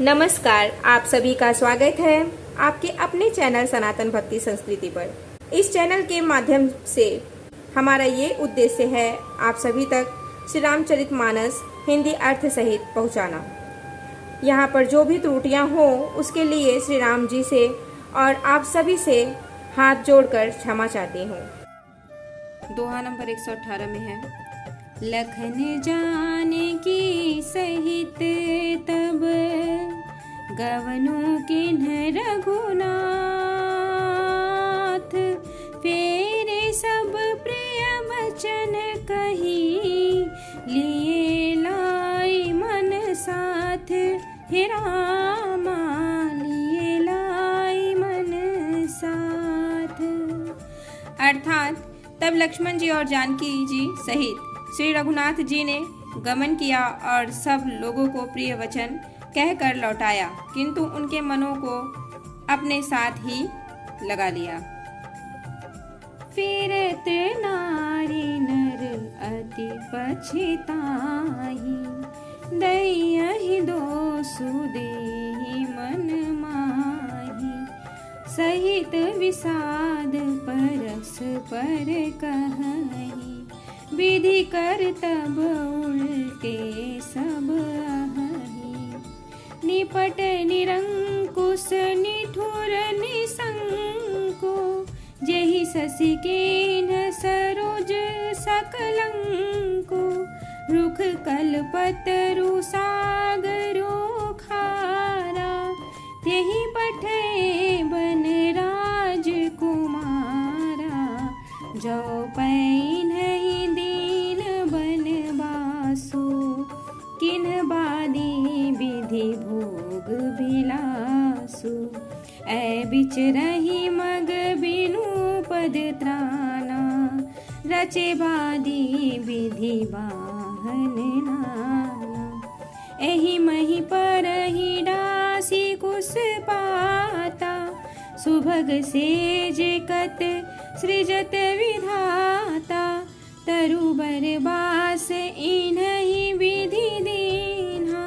नमस्कार, आप सभी का स्वागत है आपके अपने चैनल सनातन भक्ति संस्कृति पर। इस चैनल के माध्यम से हमारा ये उद्देश्य है आप सभी तक श्री रामचरितमानस हिंदी अर्थ सहित पहुंचाना। यहाँ पर जो भी त्रुटियाँ हों उसके लिए श्री राम जी से और आप सभी से हाथ जोड़कर क्षमा चाहती हूँ। दोहा नंबर 118 में है, लखन जानकी सहित तब गवनु किन्ह रघुनाथ, फेरे सब प्रिय वचन कही, लिए लाई मन साथ, हे रामा लिए लाई मन साथ। अर्थात तब लक्ष्मण जी और जानकी जी सहित श्री रघुनाथ जी ने गमन किया और सब लोगों को प्रिय वचन कहकर लौटाया, किंतु उनके मनों को अपने साथ ही लगा लिया। फिरत नारी नर अति पछताही, दयहि दोषु देहि मन माही, सहित विषाद परस पर कहही, विधि कर तब उल्टे सब अहही, निपट निरंकुश निठुर निसंको, जेहि शशि कीन्ह सरोज सकलंको, रुख कल्पतरु सागरो खारा, तेहि पठे बन राजकुमारा, जो पैन्हि दीन बनवासु, किन्ह बादी विधि भोग बिलासु, ऐ बिचरहि मग बिनु पद त्राना, रचे बादी विधि वाहन नाना, एहि मही परहि डासी कुश पाता, सुभग सेज कत सृजत विधाता, तरुबर बास इन्हि विधि दीन्हा,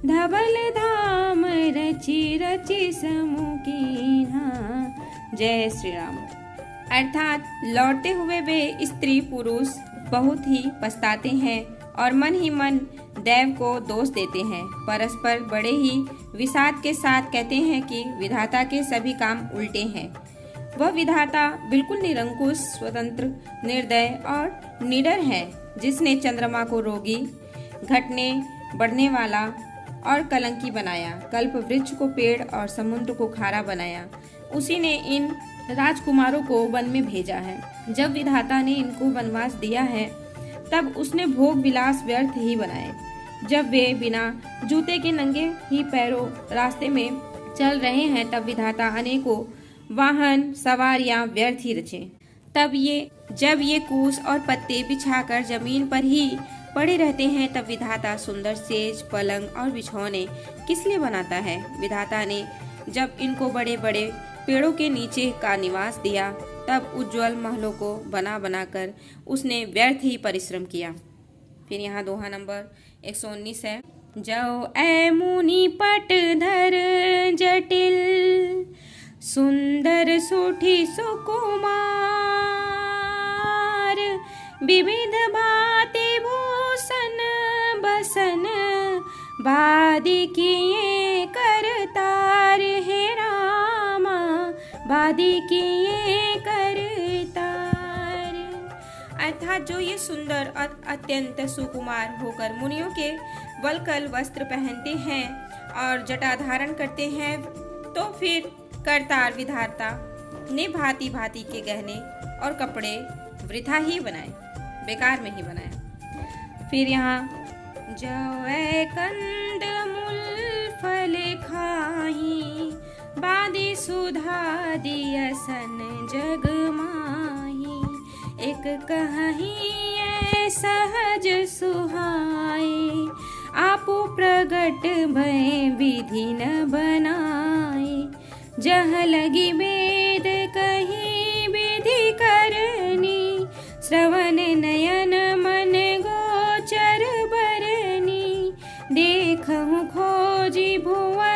धवल धाम रचि रचि समुकीन्हा। जय श्री राम। अर्थात लौटते हुए वे स्त्री पुरुष बहुत ही पछताते हैं और मन ही मन देव को दोष देते हैं, परस्पर बड़े ही विषाद के साथ कहते हैं कि विधाता के सभी काम उल्टे हैं। वह विधाता बिल्कुल निरंकुश, स्वतंत्र, निर्दय और निडर है, जिसने चंद्रमा को रोगी, घटने बढ़ने वाला और कलंकी बनाया, कल्प वृक्ष को पेड़ और समुद्र को खारा बनाया। उसी ने इन राजकुमारों को वन में भेजा है। जब विधाता ने इनको वनवास दिया है तब उसने भोग विलास व्यर्थ ही बनाए। जब वे बिना जूते के नंगे ही पैरों रास्ते में चल रहे हैं तब विधाता अनेकों वाहन सवारियां व्यर्थ ही रचे। जब ये कूस और पत्ते बिछाकर जमीन पर ही पड़े रहते हैं तब विधाता सुंदर सेज, पलंग और बिछौने किस लिए बनाता है। विधाता ने जब इनको बड़े बड़े पेड़ों के नीचे का निवास दिया तब उज्जवल महलों को बना बनाकर उसने व्यर्थ ही परिश्रम किया। फिर यहाँ दोहा नंबर 119 है, जो ऐ मुनि पटधर जटिल, सुंदर सुठी सुकुमार, विविध भांति भूषण बसन, बादी किए करतार, हे रामा बादी किए करतार। अर्थात जो ये सुंदर और अत्यंत सुकुमार होकर मुनियों के वल्कल वस्त्र पहनते हैं और जटा धारण करते हैं, तो फिर करतार विधाता ने भांति भांति के गहने और कपड़े वृथा ही बनाए, बेकार में ही बनाया। फिर यहाँ जो ऐ कंद मूल फल खाही, बादी सुधा दियसन जग माही, एक कहीं ऐ सहज सुहाए, आपो प्रगट भय विधि न बनाए, जह लगी वेद कही विधि करनी, श्रवण नयन मन गोचर बरनी, देखूं खोजी भुवन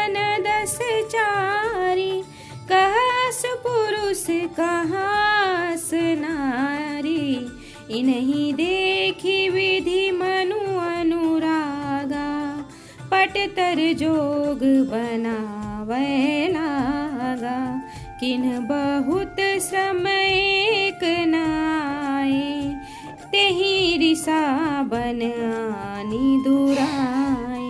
पुरुष कहास नारी, इन्हीं देखी विधि मनु अनुरागा, पटतर जोग बनावे लागा, किन्ह बहुत श्रम एक नाए, तेहि रिसा बन आनी दुराए।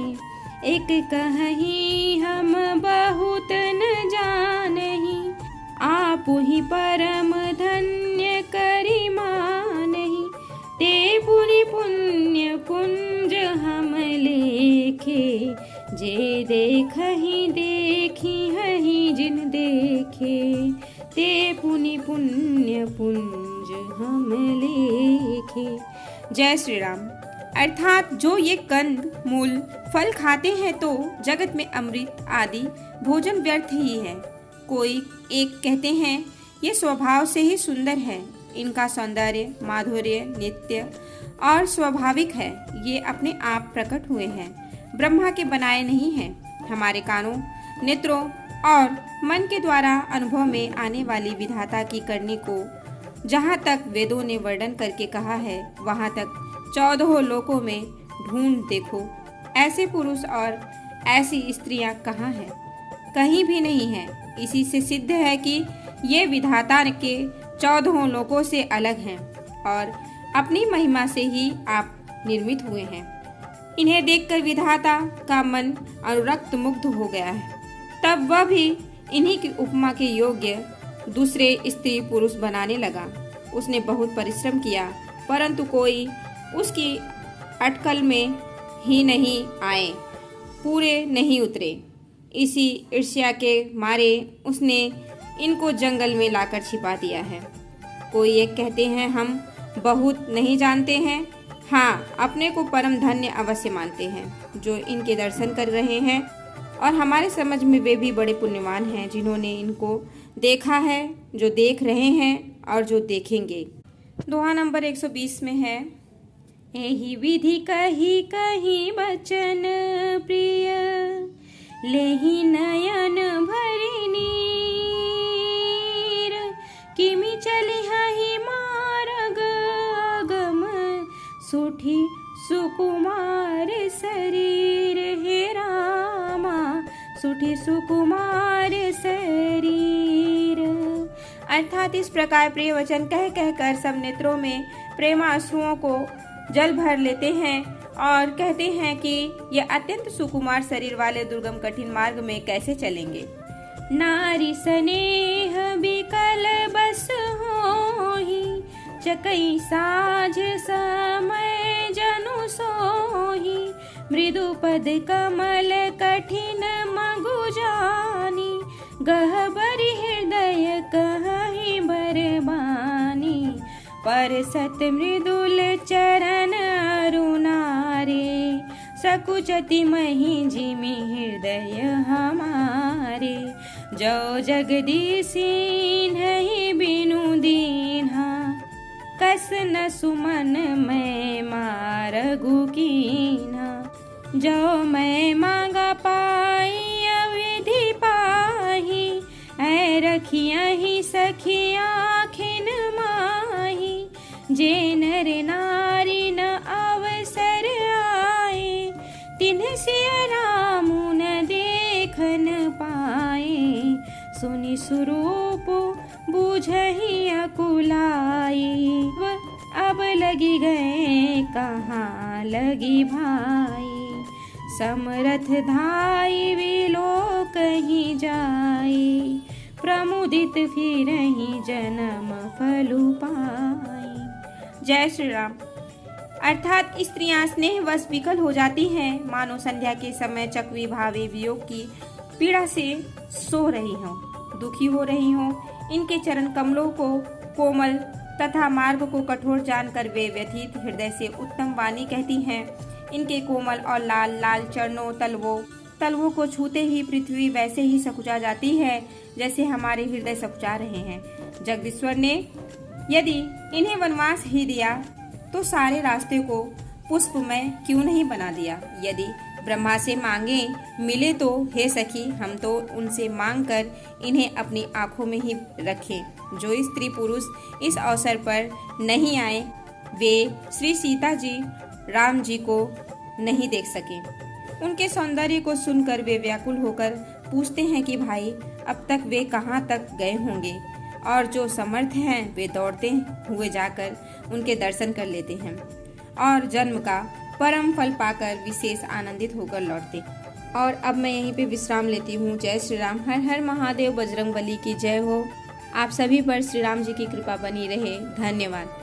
एक कहीं हम बहुत न जानही, आप ही परम धन्य करी मानही, ते पुनि पुण्य पुंज हम लेखे, जे देखहि देखी हहि जिन देखे, ते पुनि पुण्य पुंज हम लेखे। जय श्री राम। अर्थात जो ये कंद मूल फल खाते हैं तो जगत में अमृत आदि भोजन व्यर्थ ही है। कोई एक कहते हैं ये स्वभाव से ही सुंदर है, इनका सौंदर्य माधुर्य नित्य और स्वाभाविक है, ये अपने आप प्रकट हुए हैं, ब्रह्मा के बनाए नहीं हैं। हमारे कानों नेत्रों और मन के द्वारा अनुभव में आने वाली विधाता की करनी को जहाँ तक वेदों ने वर्णन करके कहा है, वहाँ तक 14 लोकों में ढूंढ देखो, ऐसे पुरुष और ऐसी स्त्रियां कहाँ हैं? कहीं भी नहीं है। इसी से सिद्ध है कि ये विधाता के 14 लोकों से अलग हैं और अपनी महिमा से ही आप निर्मित हुए हैं। इन्हें देखकर विधाता का मन अनुरक्त मुग्ध हो गया है। तब वह भी इन्हीं की उपमा के योग्य दूसरे स्त्री पुरुष बनाने लगा। उसने बहुत परिश्रम किया, परंतु कोई उसकी अटकल में ही नहीं आए, पूरे नहीं उतरे। इसी ईर्ष्या के मारे उसने इनको जंगल में लाकर छिपा दिया है। कोई एक कहते हैं हम बहुत नहीं जानते हैं, हाँ अपने को परम धन्य अवश्य मानते हैं। जो इनके दर्शन कर रहे हैं और हमारे समझ में वे भी बड़े पुण्यवान हैं, जिन्होंने इनको देखा है, जो देख रहे हैं और जो देखेंगे। दोहा नंबर 120 में है, एहि विधि कही कही बचन प्रिय, लेहि नयन भरि नीर, किमि चलिहि मार्ग अगम, सुठी सुकुमार शरीर, हे रामा सुठी सुकुमार शरीर। अर्थात इस प्रकार प्रिय वचन कह कहकर सब नेत्रों में प्रेमाश्रुओं को जल भर लेते हैं और कहते हैं कि यह अत्यंत सुकुमार शरीर वाले दुर्गम कठिन मार्ग में कैसे चलेंगे। नारी स्नेह बिकल बस होहि, चकई साझ समय जनु सोहि, मृदु पद कमल कठिन मगु जानी, गहबरि हृदय कहि बरबानी, पर सत मृदुल चरण अरुणारे, सकुचति महि जिमि हृदय हमारे, जो जगदीशी नहीं बिनु दीन्हा, कस न सुमन मैं मारगु कीन्हा, जो मैं मांगा पाई अविधि पाही, ऐ रखियहि सखी आखिन माही, जे नर नारी न अवसर आए, तिन्ह सिय रामु न देखन पाए, सुनि स्वरूप बूझहि अकुलाई, अब लगी गए कहाँ लगी भाई, समरथ धाई विलो कहीं जाई, प्रमुदित फिरहि जन्म फलु पाई। जय श्री राम। अर्थात स्त्रियां स्नेहवश विकल हो जाती हैं, मानो संध्या के समय चकवी भावे वियोग की पीड़ा से सो रही हों, दुखी हो रही हों। इनके चरण कमलों को कोमल तथा मार्ग को कठोर जानकर वे व्यथित हृदय से उत्तम वाणी कहती हैं। इनके कोमल और लाल लाल चरणों तलवों को छूते ही पृथ्वी वैसे ही सकुचा जाती है जैसे हमारे हृदय सकुचा रहे हैं। जगदीश्वर ने यदि इन्हें वनवास ही दिया तो सारे रास्ते को पुष्पमय क्यों नहीं बना दिया। यदि ब्रह्मा से मांगे मिले तो हे सखी, हम तो उनसे मांग कर इन्हें अपनी आंखों में ही रखें। जो स्त्री पुरुष इस अवसर पर नहीं आए वे श्री सीता जी राम जी को नहीं देख सके। उनके सौंदर्य को सुनकर वे व्याकुल होकर पूछते हैं कि भाई अब तक वे कहाँ तक गए होंगे, और जो समर्थ हैं वे दौड़ते हुए जाकर उनके दर्शन कर लेते हैं और जन्म का परम फल पाकर विशेष आनंदित होकर लौटते। और अब मैं यहीं पे विश्राम लेती हूँ। जय श्री राम। हर हर महादेव। बजरंगबली की जय हो। आप सभी पर श्री राम जी की कृपा बनी रहे। धन्यवाद।